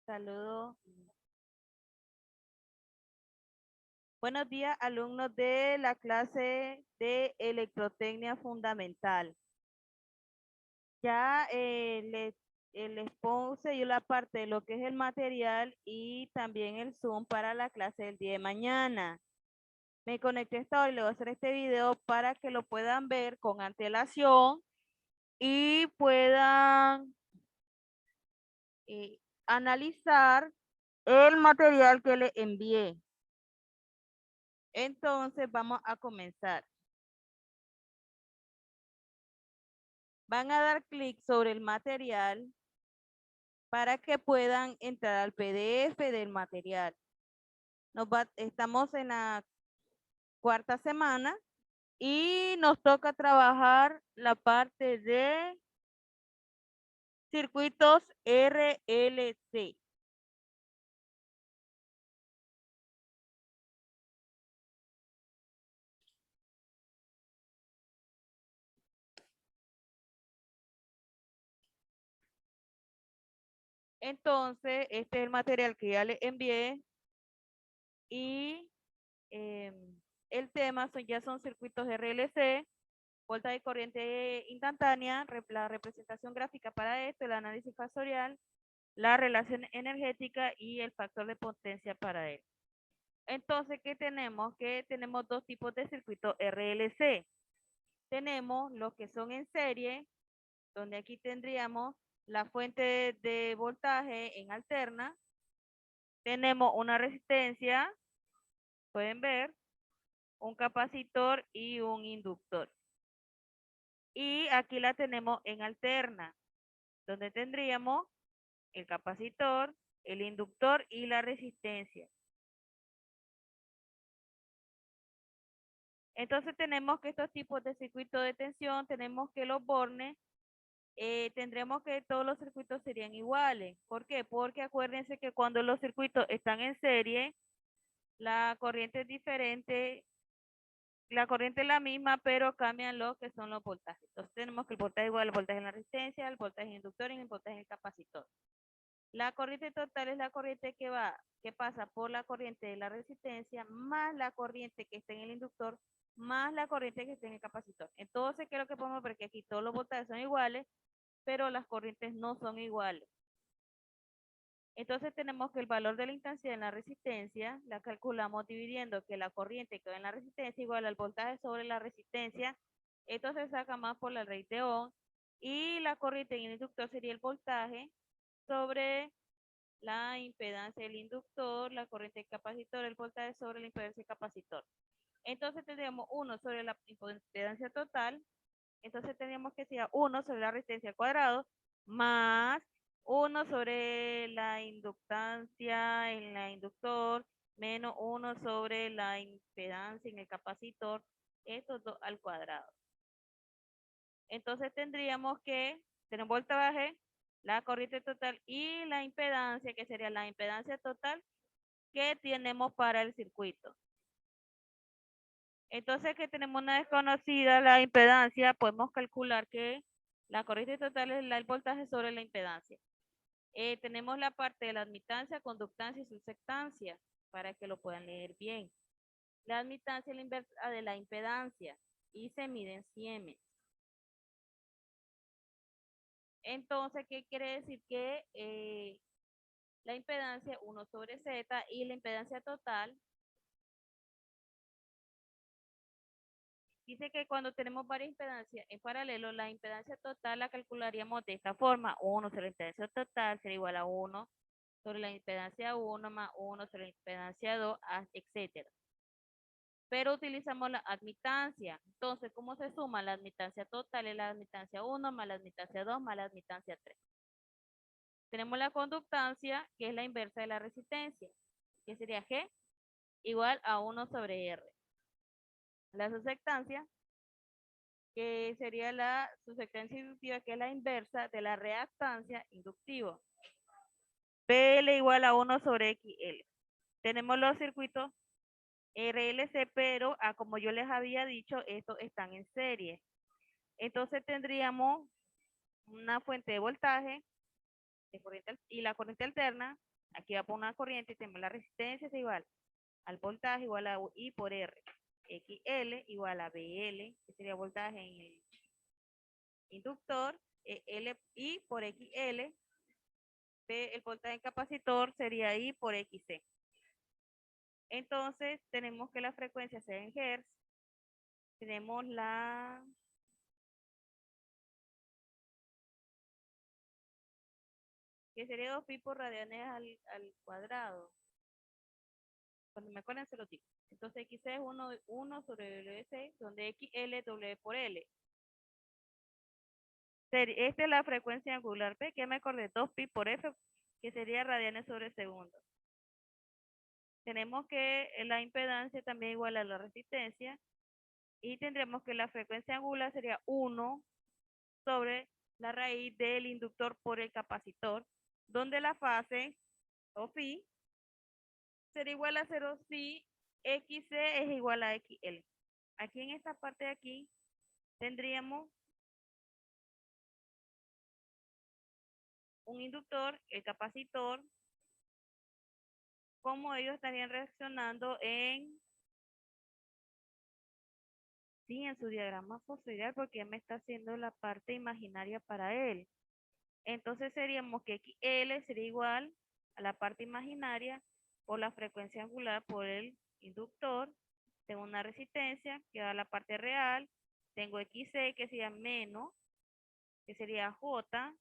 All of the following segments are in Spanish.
Saludos. Buenos días, alumnos de la clase de Electrotecnia Fundamental. Ya les puse yo la parte de lo que es el material y también el Zoom para la clase del día de mañana. Me conecté esta hora y le voy a hacer este video para que lo puedan ver con antelación y puedan analizar el material que le envié. Entonces vamos a comenzar. Van a dar clic sobre el material para que puedan entrar al PDF del material. Estamos en la cuarta semana y nos toca trabajar la parte de circuitos RLC. Entonces, este es el material que ya le envié y el tema ya son circuitos RLC, voltaje y corriente instantánea, la representación gráfica para esto, el análisis fasorial, la relación energética y el factor de potencia para él. Entonces, ¿qué tenemos? Que tenemos dos tipos de circuitos RLC. Tenemos los que son en serie, donde aquí tendríamos la fuente de voltaje en alterna. Tenemos una resistencia, pueden ver, un capacitor y un inductor. Y aquí la tenemos en alterna, donde tendríamos el capacitor, el inductor y la resistencia. Entonces tenemos que estos tipos de circuitos de tensión, tenemos que los bornes, tendremos que todos los circuitos serían iguales. ¿Por qué? Porque acuérdense que cuando los circuitos están en serie, la corriente es diferente, la corriente es la misma, pero cambian lo que son los voltajes. Entonces tenemos que el voltaje igual al voltaje en la resistencia, el voltaje en el inductor y el voltaje en el capacitor. La corriente total es la corriente que pasa por la corriente de la resistencia más la corriente que está en el inductor más la corriente que está en el capacitor. Entonces, ¿qué es lo que podemos ver? Que aquí todos los voltajes son iguales, pero las corrientes no son iguales. Entonces tenemos que el valor de la intensidad en la resistencia la calculamos dividiendo que la corriente que va en la resistencia igual al voltaje sobre la resistencia. Esto se saca más por la ley de Ohm. Y la corriente en el inductor sería el voltaje sobre la impedancia del inductor, la corriente del capacitor, el voltaje sobre la impedancia del capacitor. Entonces tendríamos 1 sobre la impedancia total. Entonces tendríamos que ser 1 sobre la resistencia al cuadrado más 1 sobre la inductancia en la inductor menos 1 sobre la impedancia en el capacitor, estos dos al cuadrado. Entonces tendríamos que tener un voltaje, la corriente total y la impedancia, que sería la impedancia total que tenemos para el circuito. Entonces, que tenemos una desconocida, la impedancia, podemos calcular que la corriente total es el voltaje sobre la impedancia. Tenemos la parte de la admitancia, conductancia y susceptancia, para que lo puedan leer bien. La admitancia es la inversa de la impedancia y se mide en siemens. Entonces, ¿qué quiere decir? Que la impedancia 1 sobre Z y la impedancia total. Dice que cuando tenemos varias impedancias en paralelo, la impedancia total la calcularíamos de esta forma. 1 sobre la impedancia total será igual a 1 sobre la impedancia 1 más 1 sobre la impedancia 2, etc. Pero utilizamos la admitancia. Entonces, ¿cómo se suma? La admitancia total es la admitancia 1 más la admitancia 2 más la admitancia 3. Tenemos la conductancia, que es la inversa de la resistencia, que sería G igual a 1 sobre R. La susceptancia, que sería la susceptancia inductiva, que es la inversa de la reactancia inductiva. PL igual a 1 sobre XL. Tenemos los circuitos RLC, pero como yo les había dicho, estos están en serie. Entonces tendríamos una fuente de voltaje y la corriente alterna, Aquí va por una corriente y tenemos la resistencia es igual al voltaje igual a I por R. XL igual a BL, que sería voltaje en el inductor, I por XL, el voltaje en capacitor sería I por XC. Entonces, tenemos que la frecuencia sea en Hz. Tenemos la que sería 2 pi por radianes al cuadrado. Cuando me acuerden se lo digo. Entonces, X es 1 sobre WC, donde XL es W por L. Esta es la frecuencia angular P, que me acordé, 2 pi por F, que sería radianes sobre segundo. Tenemos que la impedancia también igual a la resistencia, y tendremos que la frecuencia angular sería 1 sobre la raíz del inductor por el capacitor, donde la fase, o phi, será igual a 0 si XC es igual a XL. Aquí en esta parte de aquí tendríamos un inductor, el capacitor, cómo ellos estarían reaccionando en su diagrama fosiliar, porque me está haciendo la parte imaginaria para él. Entonces seríamos que XL sería igual a la parte imaginaria por la frecuencia angular por el inductor. Tengo una resistencia que da la parte real. Tengo XC que sería menos, que sería J,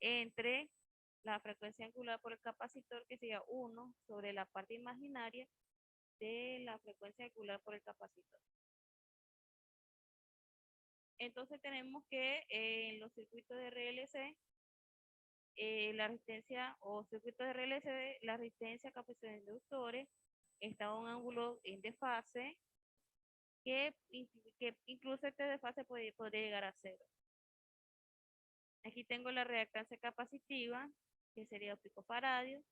entre la frecuencia angular por el capacitor, que sería 1 sobre la parte imaginaria de la frecuencia angular por el capacitor. Entonces tenemos que en los circuitos de RLC, la resistencia o circuitos de RLC, la resistencia capacitor de inductores está a un ángulo en desfase que incluso este desfase podría llegar a 0. Aquí tengo la reactancia capacitiva, que sería picofaradio,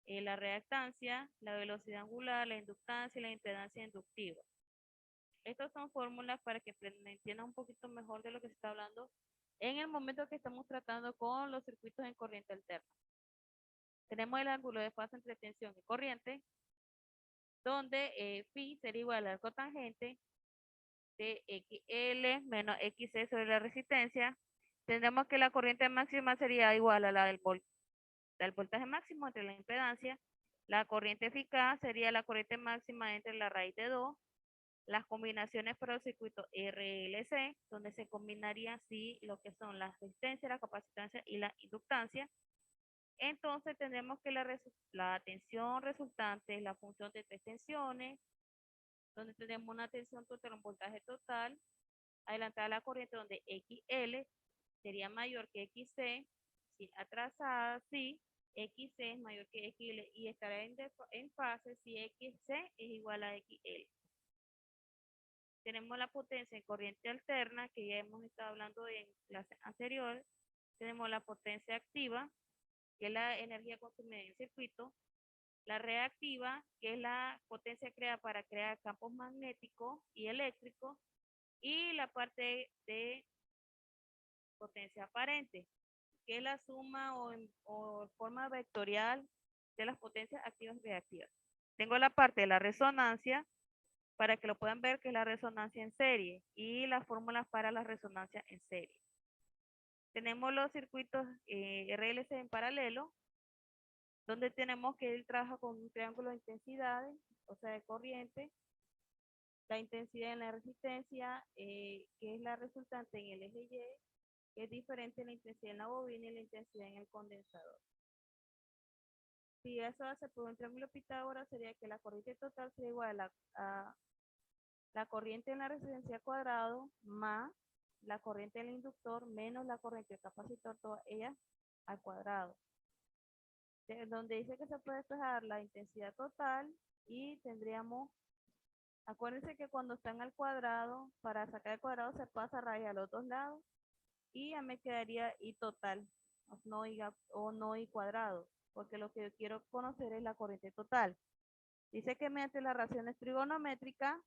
la reactancia, la velocidad angular, la inductancia y la impedancia inductiva. Estas son fórmulas para que entiendan un poquito mejor de lo que se está hablando en el momento que estamos tratando con los circuitos en corriente alterna. Tenemos el ángulo de fase entre tensión y corriente, donde phi sería igual al cotangente de XL menos XC sobre la resistencia. Tendremos que la corriente máxima sería igual a la del voltaje máximo entre la impedancia. La corriente eficaz sería la corriente máxima entre la raíz de 2. Las combinaciones para el circuito RLC, donde se combinaría así lo que son la resistencia, la capacitancia y la inductancia. Entonces tendremos que la tensión resultante es la función de 3 tensiones, donde tenemos una tensión total, un voltaje total, adelantada la corriente donde XL sería mayor que XC, si atrasada, si XC es mayor que XL y estará en fase si XC es igual a XL. Tenemos la potencia en corriente alterna, que ya hemos estado hablando en clase anterior. Tenemos la potencia activa, que es la energía consumida en el circuito. La reactiva, que es la potencia creada para crear campos magnéticos y eléctricos. Y la parte de potencia aparente, que es la suma o forma vectorial de las potencias activas y reactivas. Tengo la parte de la resonancia, para que lo puedan ver, que es la resonancia en serie y las fórmulas para la resonancia en serie. Tenemos los circuitos RLC en paralelo, donde tenemos que él trabaja con un triángulo de intensidades, o sea, de corriente, la intensidad en la resistencia, que es la resultante en el eje Y, que es diferente en la intensidad en la bobina y la intensidad en el condensador. Si eso hace por un triángulo Pitágoras, sería que la corriente total sería igual a la corriente en la resistencia cuadrado más la corriente del inductor menos la corriente del capacitor, todas ellas al cuadrado. Donde dice que se puede despejar la intensidad total y tendríamos, acuérdense que cuando están al cuadrado, para sacar el cuadrado se pasa raíz a los dos lados y ya me quedaría I total, o no I cuadrado, porque lo que yo quiero conocer es la corriente total. Dice que mediante las raciones trigonométricas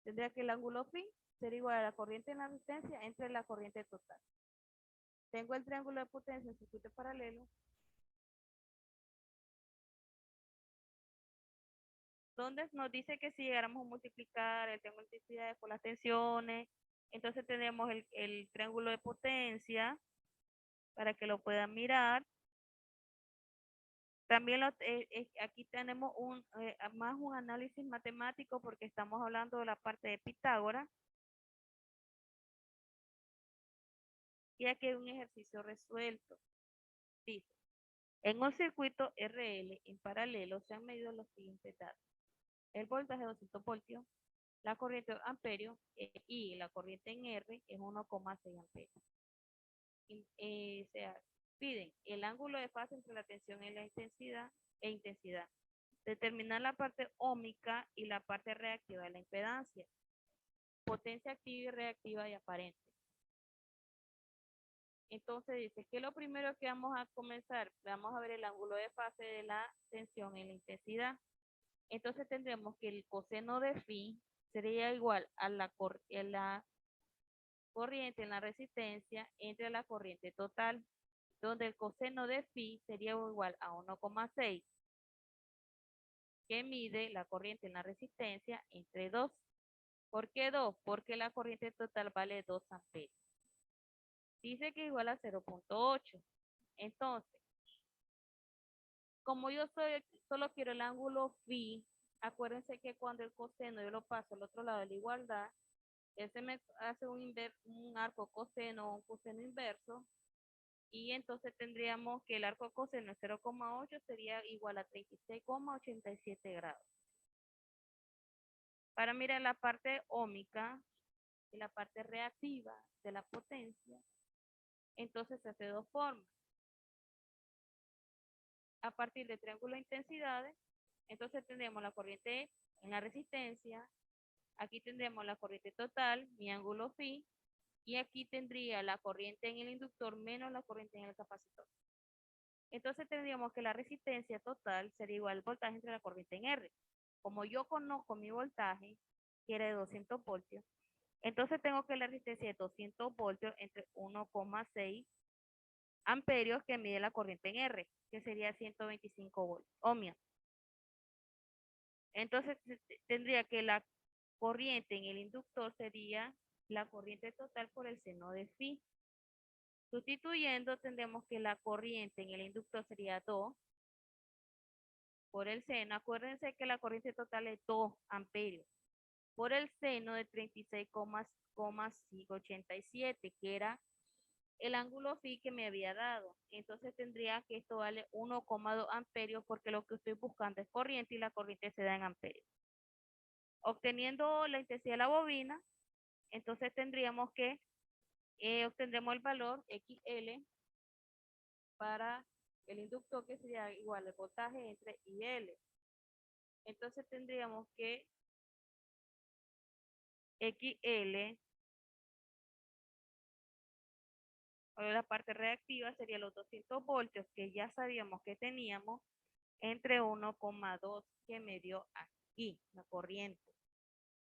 tendría que el ángulo phi ser igual a la corriente en la resistencia entre la corriente total. Tengo el triángulo de potencia en circuito paralelo donde nos dice que si llegáramos a multiplicar el triángulo de intensidades por las tensiones, entonces tenemos el triángulo de potencia para que lo puedan mirar. También aquí tenemos más un análisis matemático porque estamos hablando de la parte de Pitágoras. Y aquí hay un ejercicio resuelto. Dice, en un circuito RL en paralelo se han medido los siguientes datos. El voltaje de 200 voltios, la corriente amperio y la corriente en R es 1,6 amperios. O sea, piden el ángulo de fase entre la tensión y la intensidad Determinar la parte óhmica y la parte reactiva de la impedancia. Potencia activa y reactiva y aparente. Entonces dice que lo primero que vamos a comenzar, vamos a ver el ángulo de fase de la tensión y la intensidad. Entonces tendremos que el coseno de phi sería igual a la corriente en la resistencia entre la corriente total, donde el coseno de phi sería igual a 1,6, que mide la corriente en la resistencia entre 2. ¿Por qué 2? Porque la corriente total vale 2 amperios. Dice que es igual a 0,8. Entonces, como yo solo quiero el ángulo phi, acuérdense que cuando el coseno yo lo paso al otro lado de la igualdad, ese me hace un arco coseno o un coseno inverso, y entonces tendríamos que el arco coseno de 0,8 sería igual a 36,87 grados. Para mirar la parte óhmica y la parte reactiva de la potencia, entonces se hace de dos formas. A partir del triángulo de intensidades, entonces tendremos la corriente en la resistencia, aquí tendremos la corriente total, mi ángulo phi, y aquí tendría la corriente en el inductor menos la corriente en el capacitor. Entonces tendríamos que la resistencia total sería igual al voltaje entre la corriente en R. Como yo conozco mi voltaje, que era de 200 voltios, entonces tengo que la resistencia de 200 voltios entre 1,6 amperios que mide la corriente en R, que sería 125 voltios, ohmios. Entonces tendría que la corriente en el inductor sería la corriente total por el seno de phi. Sustituyendo, tendremos que la corriente en el inductor sería 2 por el seno. Acuérdense que la corriente total es 2 amperios por el seno de 36,587, que era el ángulo phi que me había dado. Entonces tendría que esto vale 1,2 amperios porque lo que estoy buscando es corriente y la corriente se da en amperios. Obteniendo la intensidad de la bobina, entonces tendríamos que obtendremos el valor XL para el inductor, que sería igual al voltaje entre IL. Entonces tendríamos que XL, o la parte reactiva, sería los 200 voltios que ya sabíamos que teníamos entre 1,2 que me dio aquí la corriente,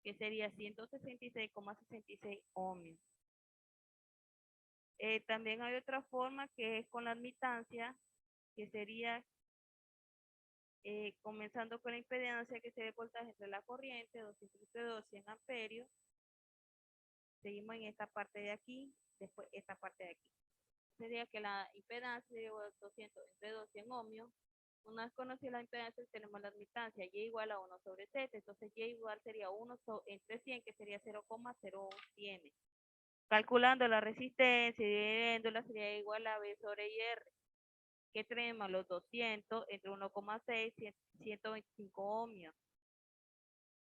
que sería 166,66 ohmios. También hay otra forma que es con la admitancia, que sería comenzando con la impedancia, que sería el voltaje entre la corriente, 200 entre 2, 100 amperios. Seguimos en esta parte de aquí, después esta parte de aquí. Sería que la impedancia sería 200 entre 2, 100 ohmios. Una vez conocida la impedancia, tenemos la admitancia, Y igual a 1 sobre Z, entonces Y igual sería 1 entre 100, que sería 0,01. Calculando la resistencia y dividiéndola sería igual a B sobre IR, que tenemos los 200 entre 1,6, 125 ohmios.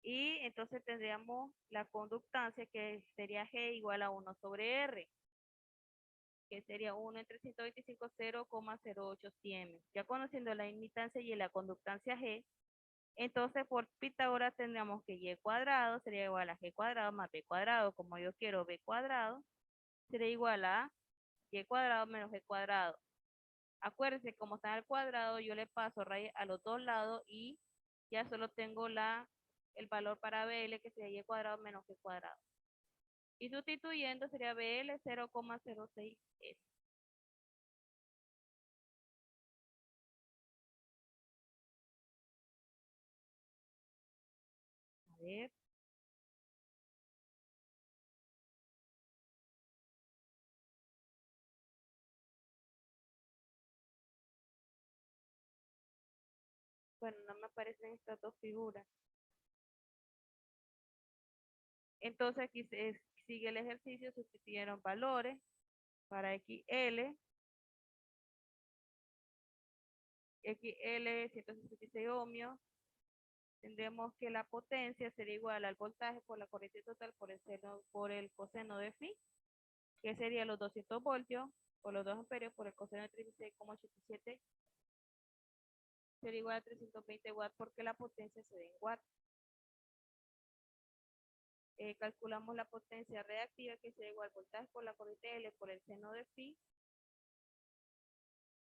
Y entonces tendríamos la conductancia, que sería G igual a 1 sobre R, que sería 1 entre 125, 0,08 siemens. Ya conociendo la imitancia y la conductancia G, entonces por Pitágoras tendríamos que Y cuadrado sería igual a G cuadrado más B cuadrado. Como yo quiero B cuadrado, sería igual a Y cuadrado menos G cuadrado. Acuérdense, como está al cuadrado, yo le paso raíz a los dos lados y ya solo tengo el valor para BL, que sería Y cuadrado menos G cuadrado. Y sustituyendo sería BL 0,06 S. ver. Bueno, no me aparecen estas dos figuras. Entonces aquí sigue el ejercicio, sustituyeron valores para XL, XL 166 ohmios. Tendremos que la potencia sería igual al voltaje por la corriente total por el coseno de phi, que sería los 200 voltios por los 2 amperios por el coseno de 36,87, sería igual a 320 watts porque la potencia se da en watts. Calculamos la potencia reactiva que sería igual al voltaje por la corriente L por el seno de phi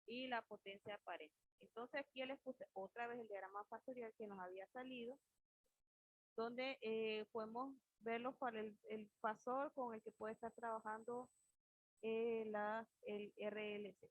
y la potencia aparente. Entonces aquí les puse otra vez el diagrama fasorial que nos había salido, donde podemos verlo para el fasor con el que puede estar trabajando el RLC.